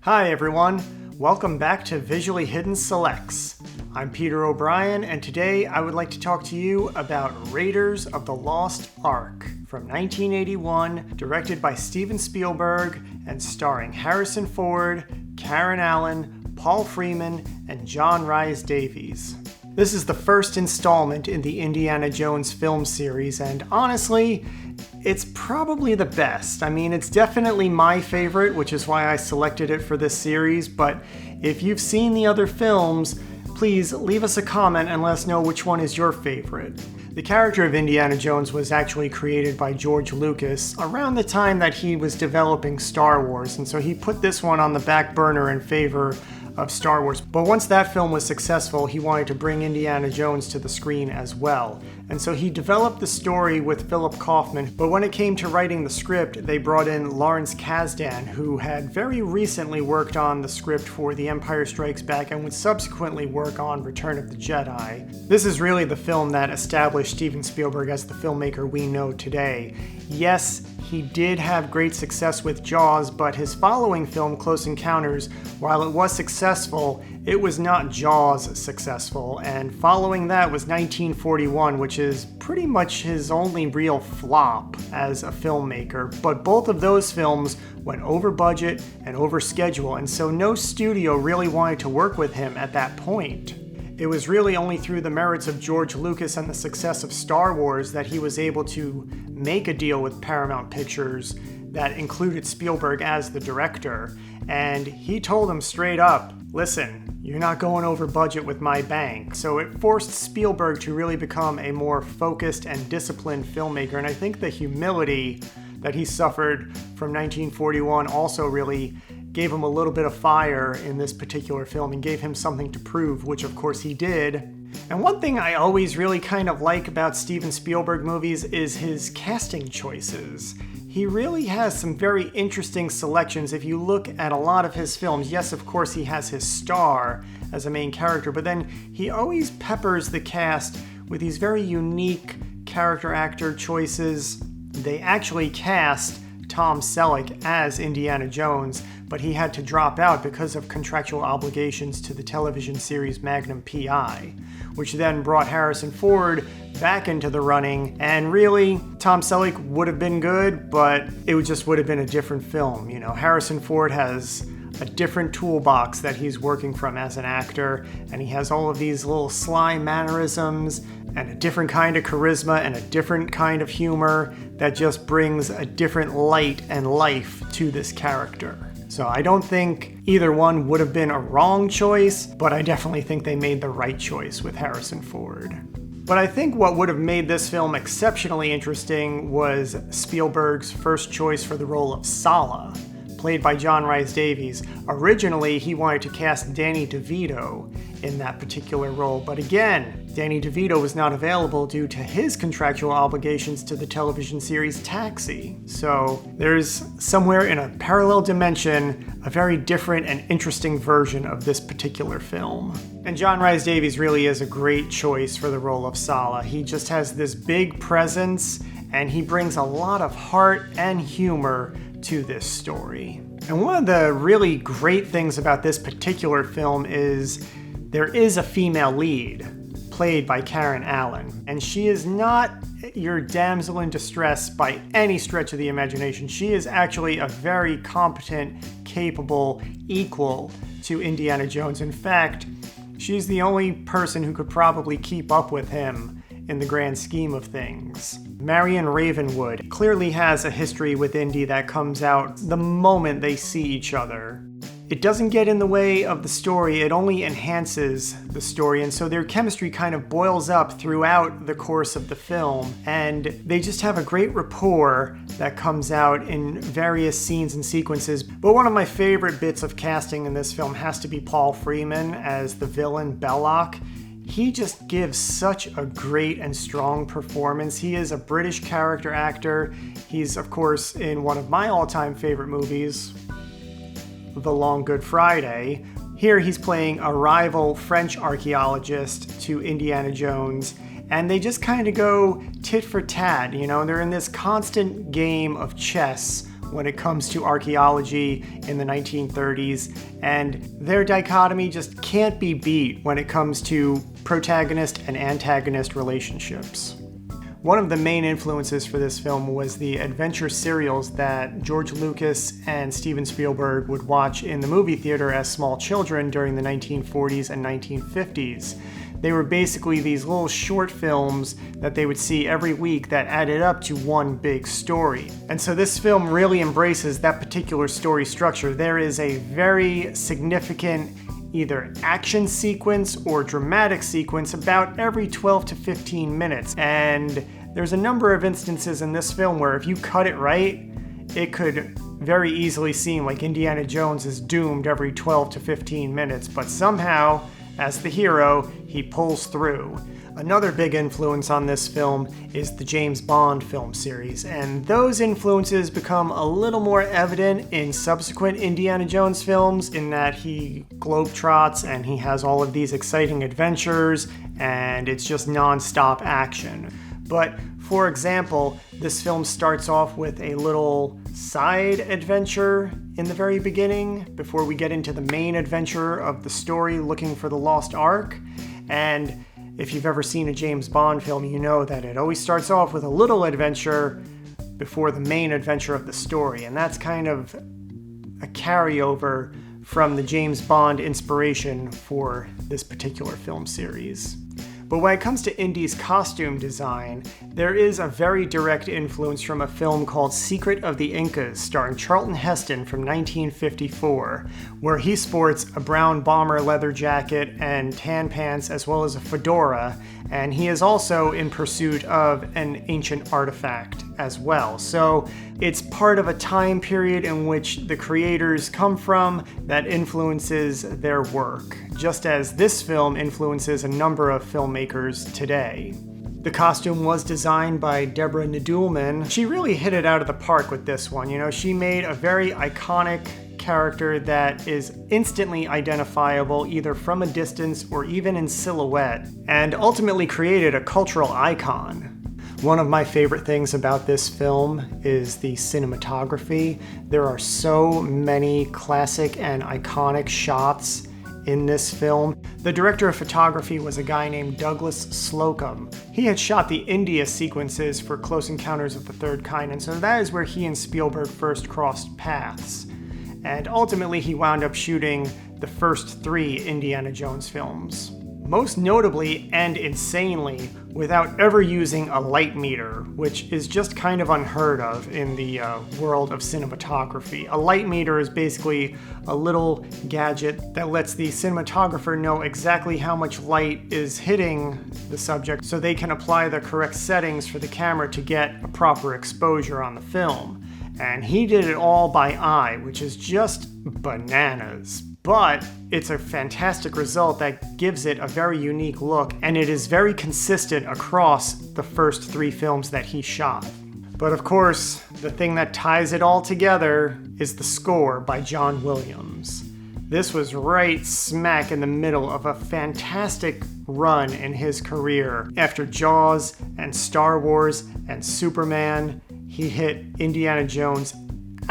Hi everyone, welcome back to Visually Hidden Selects. I'm Peter O'Brien, and today I would like to talk to you about Raiders of the Lost Ark from 1981, directed by Steven Spielberg and starring Harrison Ford, Karen Allen, Paul Freeman, and John Rhys-Davies. This is the first installment in the Indiana Jones film series, and honestly, it's probably the best. I mean, it's definitely my favorite, which is why I selected it for this series, but if you've seen the other films, please leave us a comment and let us know which one is your favorite. The character of Indiana Jones was actually created by George Lucas around the time that he was developing Star Wars, and so he put this one on the back burner in favor of Star Wars. But once that film was successful, he wanted to bring Indiana Jones to the screen as well. And so he developed the story with Philip Kaufman, but when it came to writing the script, they brought in Lawrence Kasdan, who had very recently worked on the script for The Empire Strikes Back and would subsequently work on Return of the Jedi. This is really the film that established Steven Spielberg as the filmmaker we know today. Yes, he did have great success with Jaws, but his following film, Close Encounters, while it was successful, it was not Jaws successful, and following that was 1941, which is pretty much his only real flop as a filmmaker. But both of those films went over budget and over schedule, and so no studio really wanted to work with him at that point. It was really only through the merits of George Lucas and the success of Star Wars that he was able to make a deal with Paramount Pictures that included Spielberg as the director. And he told him straight up, listen, you're not going over budget with my bank. So it forced Spielberg to really become a more focused and disciplined filmmaker. And I think the humility that he suffered from 1941 also really gave him a little bit of fire in this particular film and gave him something to prove, which of course he did. And one thing I always really kind of like about Steven Spielberg movies is his casting choices. He really has some very interesting selections. If you look at a lot of his films, yes, of course he has his star as a main character, but then he always peppers the cast with these very unique character actor choices. They actually cast Tom Selleck as Indiana Jones, but he had to drop out because of contractual obligations to the television series Magnum P.I., which then brought Harrison Ford back into the running. And really, Tom Selleck would have been good, but it would have been a different film. You know, Harrison Ford has a different toolbox that he's working from as an actor, and he has all of these little sly mannerisms and a different kind of charisma and a different kind of humor that just brings a different light and life to this character. So I don't think either one would have been a wrong choice, but I definitely think they made the right choice with Harrison Ford. But I think what would have made this film exceptionally interesting was Spielberg's first choice for the role of Sallah, played by John Rhys-Davies. Originally, he wanted to cast Danny DeVito in that particular role, but again, Danny DeVito was not available due to his contractual obligations to the television series Taxi. So there's somewhere in a parallel dimension a very different and interesting version of this particular film. And John Rhys-Davies really is a great choice for the role of Sallah. He just has this big presence, and he brings a lot of heart and humor to this story. And one of the really great things about this particular film is there is a female lead, played by Karen Allen, and she is not your damsel in distress by any stretch of the imagination. She is actually a very competent, capable equal to Indiana Jones. In fact, she's the only person who could probably keep up with him in the grand scheme of things. Marion Ravenwood clearly has a history with Indy that comes out the moment they see each other. It doesn't get in the way of the story, it only enhances the story, and so their chemistry kind of boils up throughout the course of the film, and they just have a great rapport that comes out in various scenes and sequences. But one of my favorite bits of casting in this film has to be Paul Freeman as the villain Belloc. He just gives such a great and strong performance. He is a British character actor. He's, of course, in one of my all-time favorite movies, The Long Good Friday. Here he's playing a rival French archaeologist to Indiana Jones, and they just kind of go tit for tat, they're in this constant game of chess when it comes to archaeology in the 1930s, and their dichotomy just can't be beat when it comes to protagonist and antagonist relationships. One of the main influences for this film was the adventure serials that George Lucas and Steven Spielberg would watch in the movie theater as small children during the 1940s and 1950s. They were basically these little short films that they would see every week that added up to one big story. And so this film really embraces that particular story structure. There is a very significant either action sequence or dramatic sequence about every 12 to 15 minutes. And there's a number of instances in this film where if you cut it right, it could very easily seem like Indiana Jones is doomed every 12 to 15 minutes, but somehow, as the hero, he pulls through. Another big influence on this film is the James Bond film series, and those influences become a little more evident in subsequent Indiana Jones films in that he globetrots and he has all of these exciting adventures and it's just non-stop action. But for example, this film starts off with a little side adventure in the very beginning before we get into the main adventure of the story looking for the Lost Ark. And if you've ever seen a James Bond film, you know that it always starts off with a little adventure before the main adventure of the story. And that's kind of a carryover from the James Bond inspiration for this particular film series. But when it comes to Indy's costume design, there is a very direct influence from a film called Secret of the Incas, starring Charlton Heston from 1954, where he sports a brown bomber leather jacket and tan pants as well as a fedora, and he is also in pursuit of an ancient artifact as well. So it's part of a time period in which the creators come from that influences their work, just as this film influences a number of filmmakers today. The costume was designed by Deborah Nadoolman. She really hit it out of the park with this one. She made a very iconic character that is instantly identifiable either from a distance or even in silhouette, and ultimately created a cultural icon. One of my favorite things about this film is the cinematography. There are so many classic and iconic shots in this film. The director of photography was a guy named Douglas Slocum. He had shot the India sequences for Close Encounters of the Third Kind, and so that is where he and Spielberg first crossed paths. And ultimately he wound up shooting the first 3 Indiana Jones films. Most notably and insanely, without ever using a light meter, which is just kind of unheard of in the world of cinematography. A light meter is basically a little gadget that lets the cinematographer know exactly how much light is hitting the subject so they can apply the correct settings for the camera to get a proper exposure on the film. And he did it all by eye, which is just bananas. But it's a fantastic result that gives it a very unique look, and it is very consistent across the first 3 films that he shot. But of course, the thing that ties it all together is the score by John Williams. This was right smack in the middle of a fantastic run in his career. After Jaws and Star Wars and Superman, he hit Indiana Jones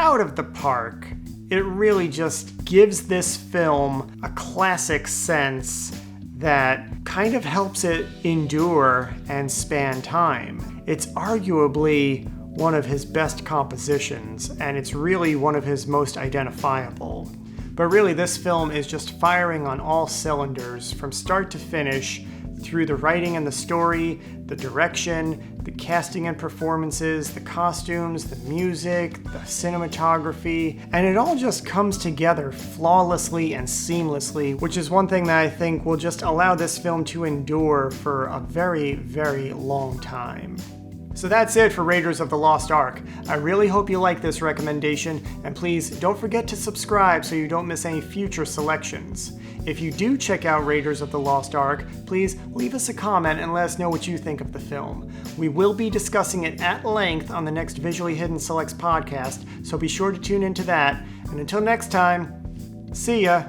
out of the park. It really just gives this film a classic sense that kind of helps it endure and span time. It's arguably one of his best compositions, and it's really one of his most identifiable. But really, this film is just firing on all cylinders from start to finish, through the writing and the story, the direction, the casting and performances, the costumes, the music, the cinematography, and it all just comes together flawlessly and seamlessly, which is one thing that I think will just allow this film to endure for a very, very long time. So that's it for Raiders of the Lost Ark. I really hope you like this recommendation, and please don't forget to subscribe so you don't miss any future selections. If you do check out Raiders of the Lost Ark, please leave us a comment and let us know what you think of the film. We will be discussing it at length on the next Visually Hidden Selects podcast, so be sure to tune into that. And until next time, see ya!